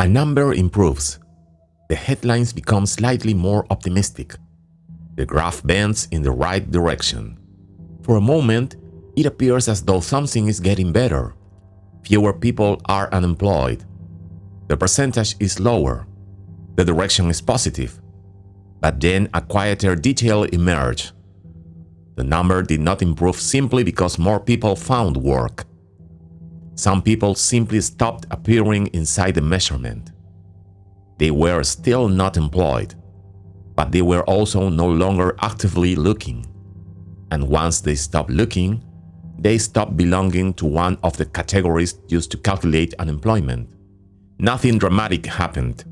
A number improves. The headlines become slightly more optimistic. The graph bends in the right direction. For a moment, it appears as though something is getting better. Fewer people are unemployed. The percentage is lower. The direction is positive. But then a quieter detail emerged. The number did not improve simply because more people found work. Some people simply stopped appearing inside the measurement. They were still not employed, but they were also no longer actively looking. And once they stopped looking, they stopped belonging to one of the categories used to calculate unemployment. Nothing dramatic happened.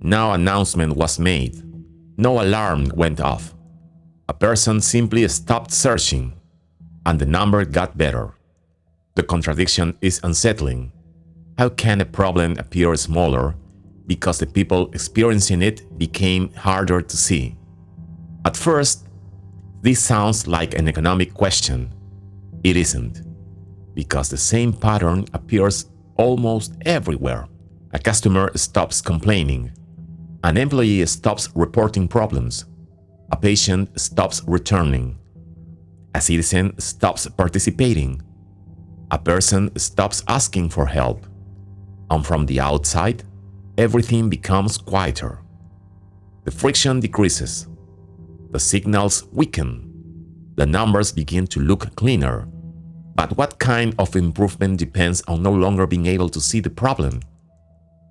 No announcement was made. No alarm went off. A person simply stopped searching, and the number got better. The contradiction is unsettling. How can a problem appear smaller because the people experiencing it became harder to see? At first, this sounds like an economic question. It isn't, because the same pattern appears almost everywhere. A customer stops complaining. An employee stops reporting problems. A patient stops returning. A citizen stops participating. A person stops asking for help. And from the outside, everything becomes quieter. The friction decreases. The signals weaken. The numbers begin to look cleaner. But what kind of improvement depends on no longer being able to see the problem?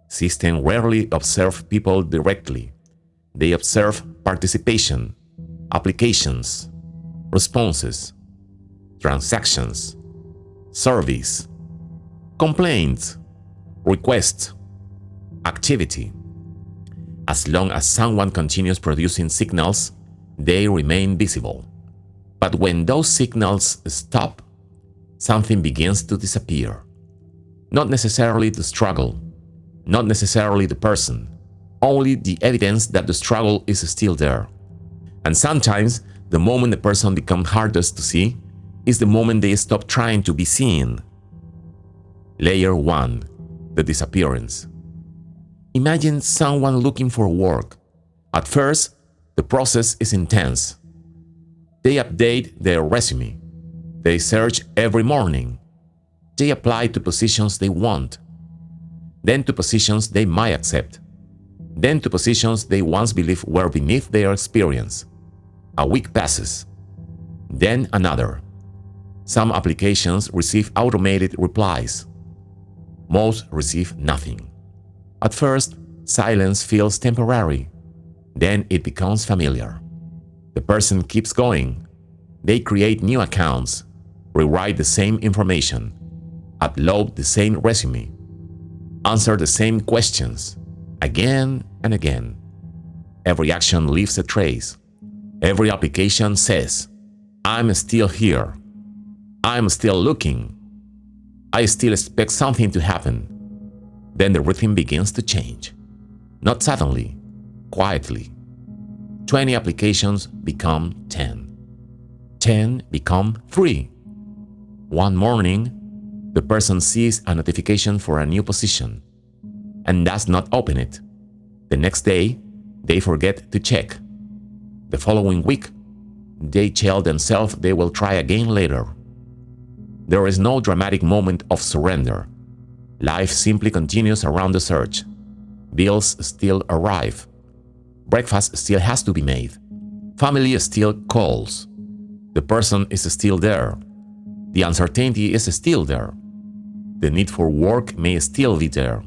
Systems rarely observe people directly. They observe participation, applications, responses, transactions, surveys, complaints, requests, activity. As long as someone continues producing signals, they remain visible. But when those signals stop, something begins to disappear. Not necessarily the struggle, not necessarily the person, only the evidence that the struggle is still there. And sometimes, the moment the person becomes hardest to see is the moment they stop trying to be seen. Layer 1. The disappearance. Imagine someone looking for work. At first, the process is intense. They update their resume. They search every morning. They apply to positions they want. Then to positions they might accept. Then to positions they once believed were beneath their experience. A week passes. Then another. Some applications receive automated replies. Most receive nothing. At first, silence feels temporary. Then it becomes familiar. The person keeps going. They create new accounts, rewrite the same information, upload the same resume, answer the same questions, again and again. Every action leaves a trace. Every application says, "I'm still here. I'm still looking. I still expect something to happen." Then the rhythm begins to change. Not suddenly, quietly. 20 applications become 10. 10 become 3. One morning, the person sees a notification for a new position and does not open it. The next day, they forget to check. The following week, they tell themselves they will try again later. There is no dramatic moment of surrender. Life simply continues around the search. Bills still arrive. Breakfast still has to be made. Family still calls. The person is still there. The uncertainty is still there. The need for work may still be there.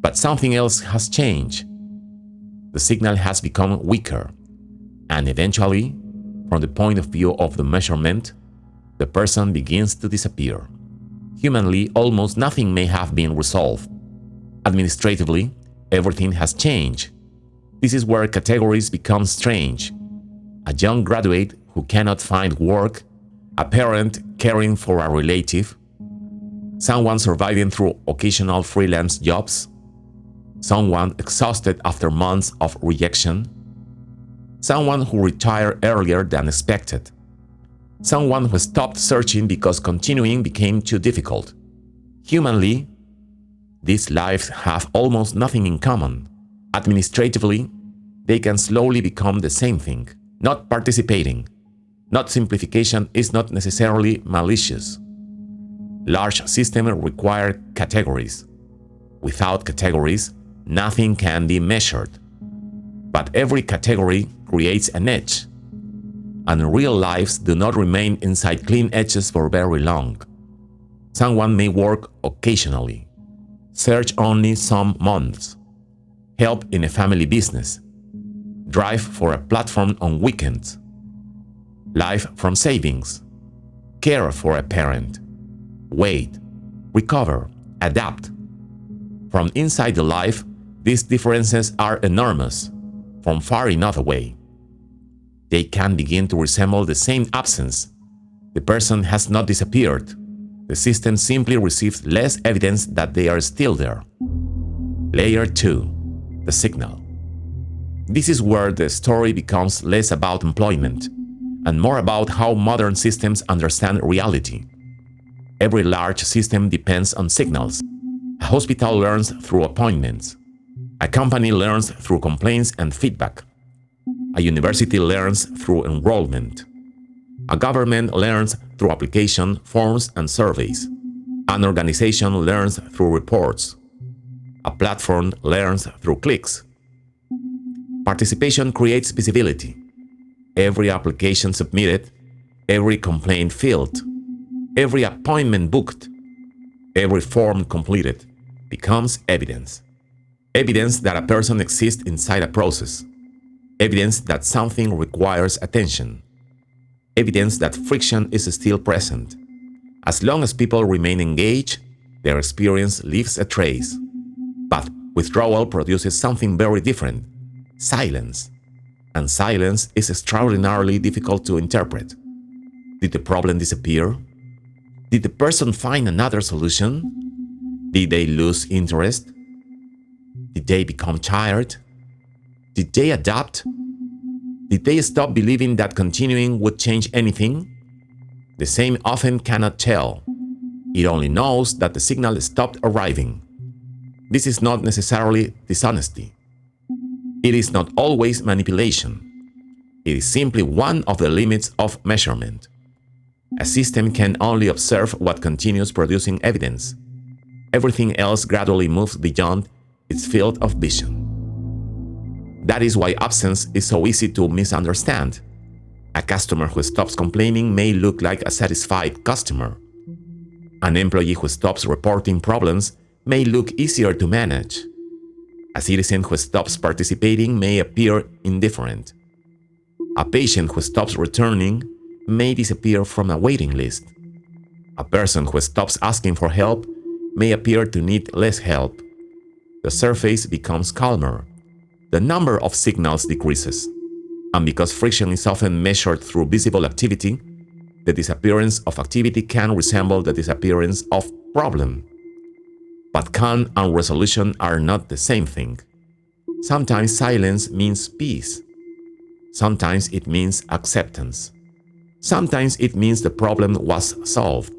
But something else has changed. The signal has become weaker. And eventually, from the point of view of the measurement, the person begins to disappear. Humanly, almost nothing may have been resolved. Administratively, everything has changed. This is where categories become strange. A young graduate who cannot find work, a parent caring for a relative, someone surviving through occasional freelance jobs, someone exhausted after months of rejection, someone who retired earlier than expected, someone who stopped searching because continuing became too difficult. Humanly, These lives have almost nothing in common. Administratively, they can slowly become the same thing, not participating. Not simplification is not necessarily malicious. Large systems require categories. Without categories, nothing can be measured. But every category creates an edge. And real lives do not remain inside clean edges for very long. Someone may work occasionally, search only some months, help in a family business, drive for a platform on weekends, life from savings, care for a parent, wait, recover, adapt. From inside the life, these differences are enormous, from far enough away. They can begin to resemble the same absence. The person has not disappeared. The system simply receives less evidence that they are still there. Layer 2. The signal. This is where the story becomes less about employment and more about how modern systems understand reality. Every large system depends on signals. A hospital learns through appointments. A company learns through complaints and feedback. A university learns through enrollment. A government learns through application forms and surveys. An organization learns through reports. A platform learns through clicks. Participation creates visibility. Every application submitted, every complaint filled, every appointment booked, every form completed becomes evidence. Evidence that a person exists inside a process. Evidence that something requires attention. Evidence that friction is still present. As long as people remain engaged, their experience leaves a trace. But withdrawal produces something very different: silence. And silence is extraordinarily difficult to interpret. Did the problem disappear? Did the person find another solution? Did they lose interest? Did they become tired? Did they adapt? Did they stop believing that continuing would change anything? The same often cannot tell. It only knows that the signal stopped arriving. This is not necessarily dishonesty. It is not always manipulation. It is simply one of the limits of measurement. A system can only observe what continues producing evidence. Everything else gradually moves beyond its field of vision. That is why absence is so easy to misunderstand. A customer who stops complaining may look like a satisfied customer. An employee who stops reporting problems may look easier to manage. A citizen who stops participating may appear indifferent. A patient who stops returning may disappear from a waiting list. A person who stops asking for help may appear to need less help. The surface becomes calmer. The number of signals decreases. And because friction is often measured through visible activity, the disappearance of activity can resemble the disappearance of problem. But calm and resolution are not the same thing. Sometimes silence means peace. Sometimes it means acceptance. Sometimes it means the problem was solved.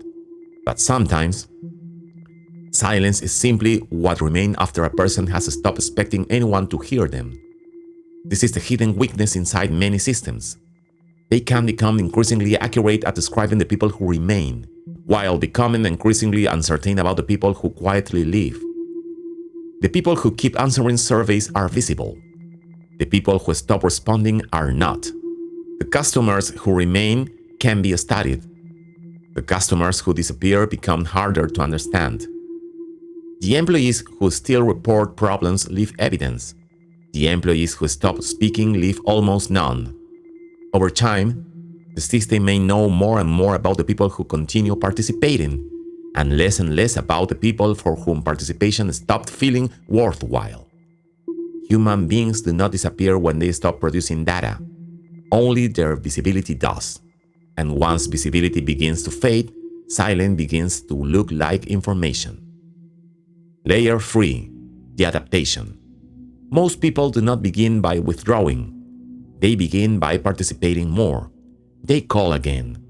But sometimes, silence is simply what remains after a person has stopped expecting anyone to hear them. This is the hidden weakness inside many systems. They can become increasingly accurate at describing the people who remain, while becoming increasingly uncertain about the people who quietly leave. The people who keep answering surveys are visible. The people who stop responding are not. The customers who remain can be studied. The customers who disappear become harder to understand. The employees who still report problems leave evidence. The employees who stop speaking leave almost none. Over time, the system may know more and more about the people who continue participating, and less about the people for whom participation stopped feeling worthwhile. Human beings do not disappear when they stop producing data. Only their visibility does. And once visibility begins to fade, silence begins to look like information. Layer 3. The adaptation. Most people do not begin by withdrawing. They begin by participating more. They call again.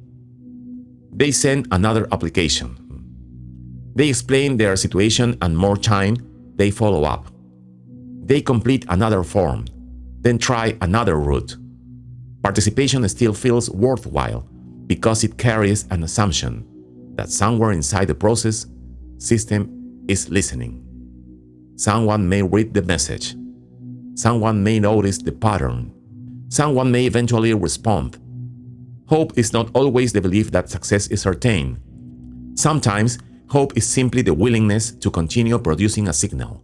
They send another application. They explain their situation and more time, they follow up. They complete another form, then try another route. Participation still feels worthwhile because it carries an assumption that somewhere inside the process system is listening. Someone may read the message. Someone may notice the pattern. Someone may eventually respond. Hope is not always the belief that success is certain. Sometimes, hope is simply the willingness to continue producing a signal.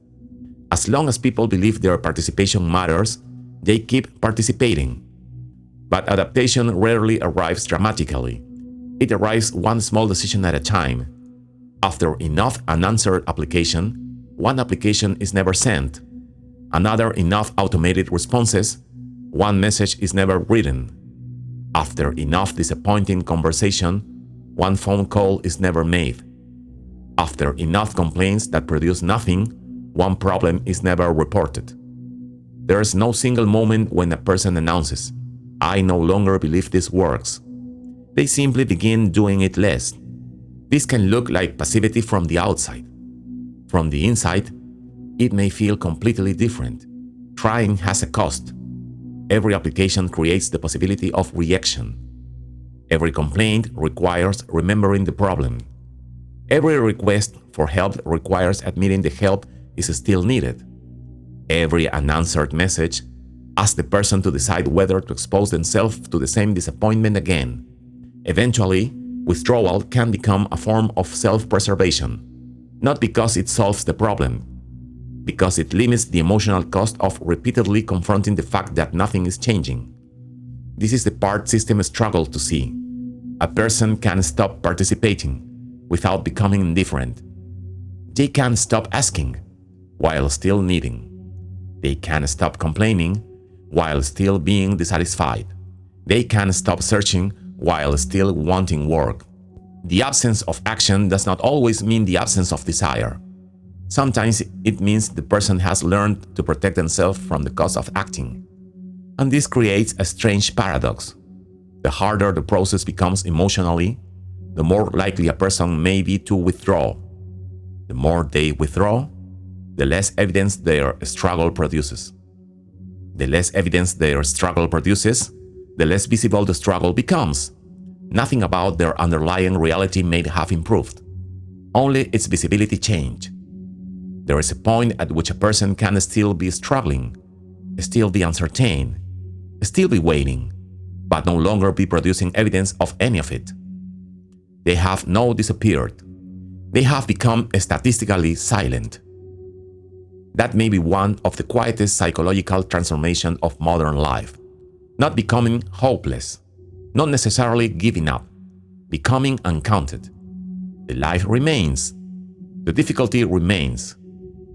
As long as people believe their participation matters, they keep participating. But adaptation rarely arrives dramatically. It arrives one small decision at a time. After enough unanswered application, one application is never sent. Another enough automated responses, one message is never written. After enough disappointing conversation, one phone call is never made. After enough complaints that produce nothing, one problem is never reported. There is no single moment when a person announces, "I no longer believe this works." They simply begin doing it less. This can look like passivity from the outside. From the inside, it may feel completely different. Trying has a cost. Every application creates the possibility of reaction. Every complaint requires remembering the problem. Every request for help requires admitting the help is still needed. Every unanswered message asks the person to decide whether to expose themselves to the same disappointment again. Eventually, withdrawal can become a form of self-preservation, not because it solves the problem, because it limits the emotional cost of repeatedly confronting the fact that nothing is changing. This is the part systems struggle to see. A person can stop participating without becoming indifferent. They can stop asking while still needing. They can stop complaining while still being dissatisfied. They can stop searching while still wanting work. The absence of action does not always mean the absence of desire. Sometimes it means the person has learned to protect themselves from the cost of acting. And this creates a strange paradox. The harder the process becomes emotionally, the more likely a person may be to withdraw. The more they withdraw, the less evidence their struggle produces. The less evidence their struggle produces, the less visible the struggle becomes. Nothing about their underlying reality may have improved. Only its visibility changed. There is a point at which a person can still be struggling, still be uncertain, still be waiting, but no longer be producing evidence of any of it. They have not disappeared. They have become statistically silent. That may be one of the quietest psychological transformations of modern life. Not becoming hopeless, not necessarily giving up, becoming uncounted. The life remains, the difficulty remains,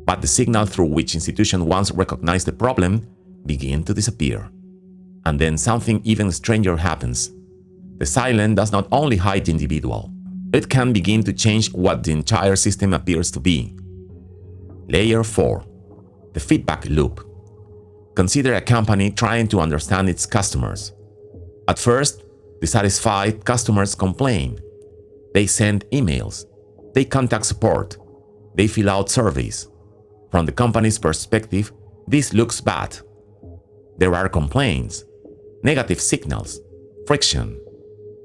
but the signal through which institutions once recognized the problem begin to disappear. And then something even stranger happens. The silence does not only hide the individual, it can begin to change what the entire system appears to be. Layer 4. The feedback loop. Consider a company trying to understand its customers. At first, dissatisfied customers complain. They send emails. They contact support. They fill out surveys. From the company's perspective, this looks bad. There are complaints, negative signals, friction,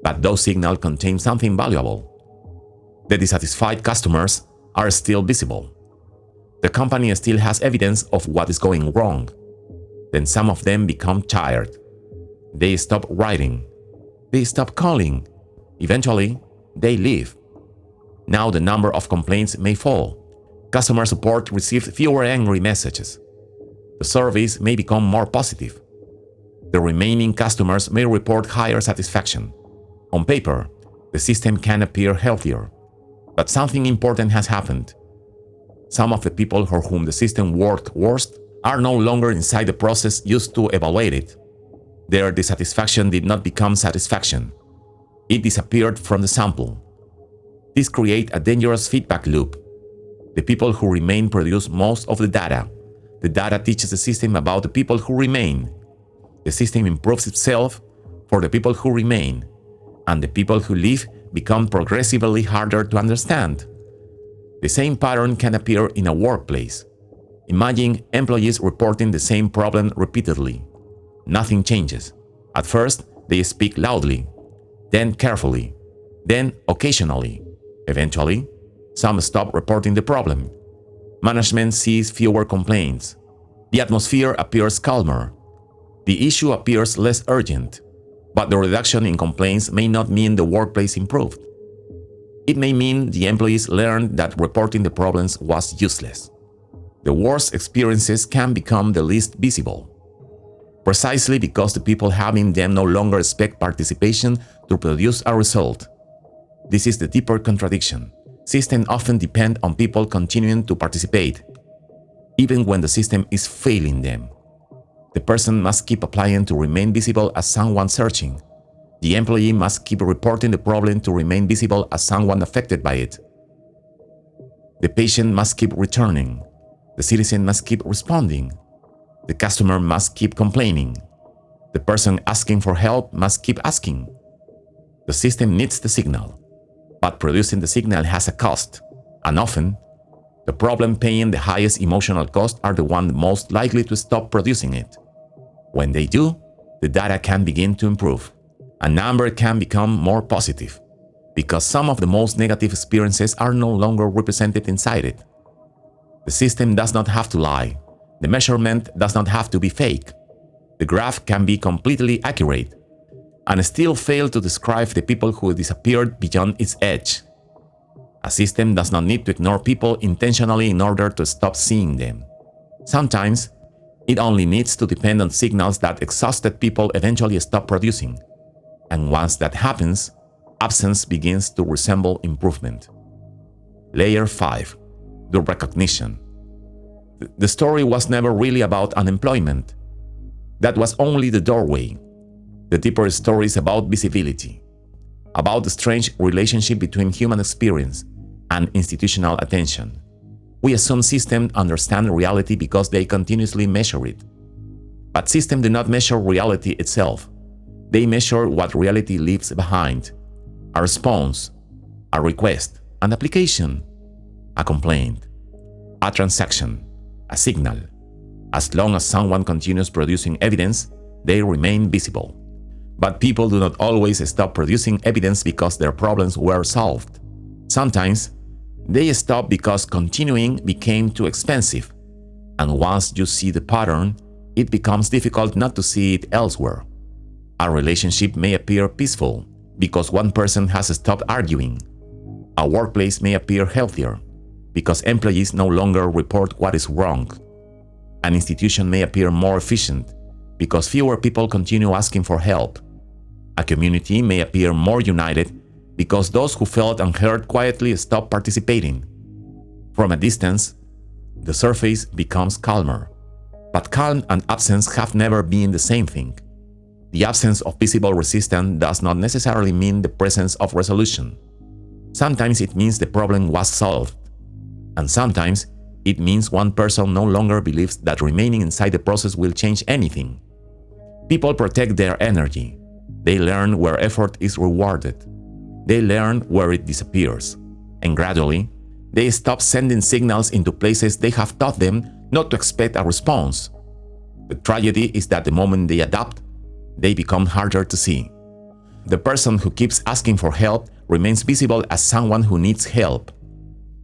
but those signals contain something valuable. The dissatisfied customers are still visible. The company still has evidence of what is going wrong. Then some of them become tired. They stop writing. They stop calling. Eventually, they leave. Now the number of complaints may fall. Customer support receives fewer angry messages. The surveys may become more positive. The remaining customers may report higher satisfaction. On paper, the system can appear healthier. But something important has happened. Some of the people for whom the system worked worst are no longer inside the process used to evaluate it. Their dissatisfaction did not become satisfaction. It disappeared from the sample. This creates a dangerous feedback loop. The people who remain produce most of the data. The data teaches the system about the people who remain. The system improves itself for the people who remain, and the people who leave become progressively harder to understand. The same pattern can appear in a workplace. Imagine employees reporting the same problem repeatedly. Nothing changes. At first, they speak loudly, then carefully, then occasionally. Eventually, some stop reporting the problem. Management sees fewer complaints. The atmosphere appears calmer. The issue appears less urgent, but the reduction in complaints may not mean the workplace improved. It may mean the employees learned that reporting the problems was useless. The worst experiences can become the least visible, precisely because the people having them no longer expect participation to produce a result. This is the deeper contradiction. Systems often depend on people continuing to participate, even when the system is failing them. The person must keep applying to remain visible as someone searching. The employee must keep reporting the problem to remain visible as someone affected by it. The patient must keep returning. The citizen must keep responding. The customer must keep complaining. The person asking for help must keep asking. The system needs the signal, but producing the signal has a cost, and often, the problem paying the highest emotional cost are the ones most likely to stop producing it. When they do, the data can begin to improve. A number can become more positive, because some of the most negative experiences are no longer represented inside it. The system does not have to lie. The measurement does not have to be fake. The graph can be completely accurate, and still fail to describe the people who disappeared beyond its edge. A system does not need to ignore people intentionally in order to stop seeing them. Sometimes, it only needs to depend on signals that exhausted people eventually stop producing. And once that happens, absence begins to resemble improvement. Layer 5. The recognition. The story was never really about unemployment. That was only the doorway. The deeper story is about visibility, about the strange relationship between human experience and institutional attention. We assume systems understand reality because they continuously measure it. But systems do not measure reality itself. They measure what reality leaves behind: a response, a request, an application, a complaint, a transaction, a signal. As long as someone continues producing evidence, they remain visible. But people do not always stop producing evidence because their problems were solved. Sometimes, they stop because continuing became too expensive. And once you see the pattern, it becomes difficult not to see it elsewhere. A relationship may appear peaceful because one person has stopped arguing. A workplace may appear healthier because employees no longer report what is wrong. An institution may appear more efficient because fewer people continue asking for help. A community may appear more united because those who felt unheard quietly stop participating. From a distance, the surface becomes calmer. But calm and absence have never been the same thing. The absence of visible resistance does not necessarily mean the presence of resolution. Sometimes it means the problem was solved. And sometimes it means one person no longer believes that remaining inside the process will change anything. People protect their energy. They learn where effort is rewarded. They learn where it disappears. And gradually, they stop sending signals into places they have taught them not to expect a response. The tragedy is that the moment they adapt, they become harder to see. The person who keeps asking for help remains visible as someone who needs help.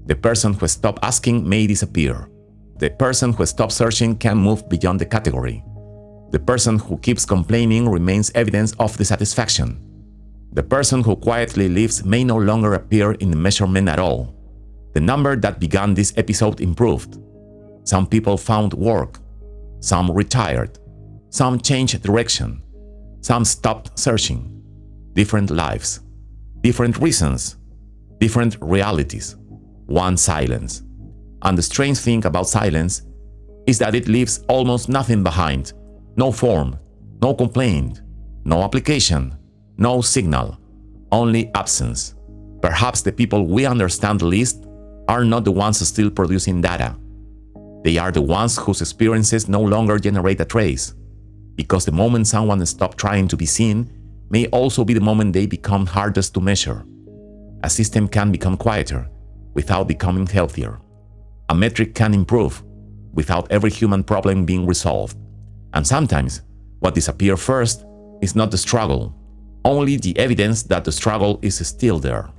The person who stops asking may disappear. The person who stops searching can move beyond the category. The person who keeps complaining remains evidence of dissatisfaction. The person who quietly lives may no longer appear in the measurement at all. The number that began this episode improved. Some people found work. Some retired. Some changed direction. Some stopped searching. Different lives. Different reasons. Different realities. One silence. And the strange thing about silence is that it leaves almost nothing behind. No form, no complaint, no application, no signal, only absence. Perhaps the people we understand least are not the ones still producing data. They are the ones whose experiences no longer generate a trace, because the moment someone stops trying to be seen may also be the moment they become hardest to measure. A system can become quieter, without becoming healthier. A metric can improve without every human problem being resolved. And sometimes, what disappears first is not the struggle, only the evidence that the struggle is still there.